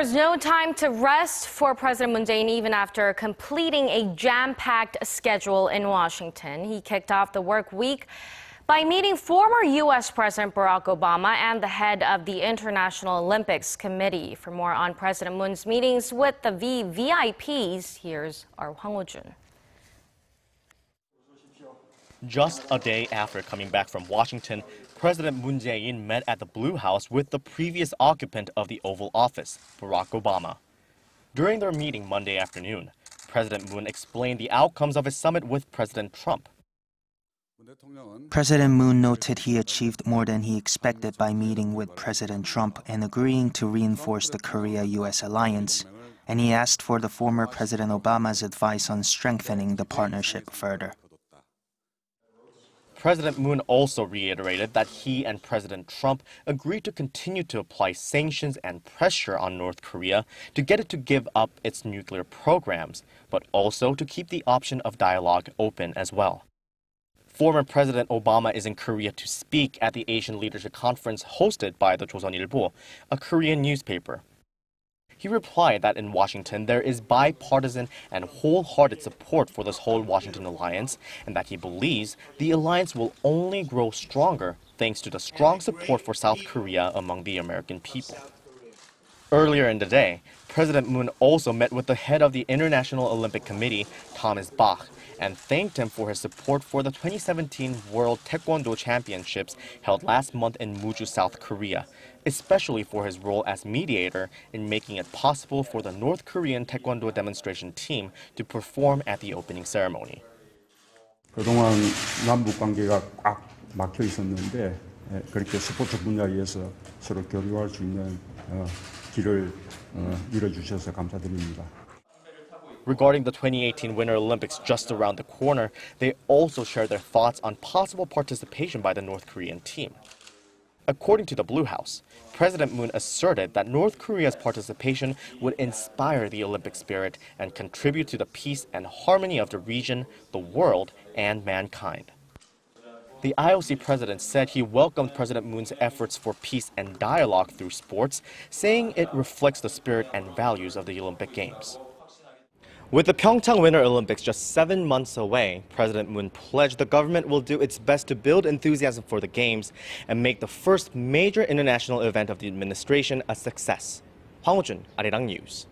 There's no time to rest for President Moon Jae-in even after completing a jam-packed schedule in Washington. He kicked off the work week by meeting former U.S. President Barack Obama and the head of the International Olympics Committee. For more on President Moon's meetings with the VIPs, here's our Hwang Hojun. Just a day after coming back from Washington, President Moon Jae-in met at the Blue House with the previous occupant of the Oval Office, Barack Obama. During their meeting Monday afternoon, President Moon explained the outcomes of his summit with President Trump. President Moon noted he achieved more than he expected by meeting with President Trump and agreeing to reinforce the Korea-U.S. alliance, and he asked for the former President Obama's advice on strengthening the partnership further. President Moon also reiterated that he and President Trump agreed to continue to apply sanctions and pressure on North Korea to get it to give up its nuclear programs, but also to keep the option of dialogue open as well. Former President Obama is in Korea to speak at the Asian Leadership Conference hosted by the 조선일보, a Korean newspaper. He replied that in Washington there is bipartisan and wholehearted support for this whole Washington alliance, and that he believes the alliance will only grow stronger thanks to the strong support for South Korea among the American people. Earlier in the day, President Moon also met with the head of the International Olympic Committee, Thomas Bach, and thanked him for his support for the 2017 World Taekwondo Championships held last month in Muju, South Korea, especially for his role as mediator in making it possible for the North Korean Taekwondo demonstration team to perform at the opening ceremony. 그동안 남북 관계가 꽉 막혀 있었는데 그렇게 스포츠 분야에서 서로 교류할 수 있는 길을 열어주셔서 감사드립니다. Regarding the 2018 Winter Olympics just around the corner, they also shared their thoughts on possible participation by the North Korean team. According to the Blue House, President Moon asserted that North Korea's participation would inspire the Olympic spirit and contribute to the peace and harmony of the region, the world, and mankind. The IOC president said he welcomed President Moon's efforts for peace and dialogue through sports, saying it reflects the spirit and values of the Olympic Games. With the Pyeongchang Winter Olympics just 7 months away, President Moon pledged the government will do its best to build enthusiasm for the Games and make the first major international event of the administration a success. Hwang Hojun, Arirang News.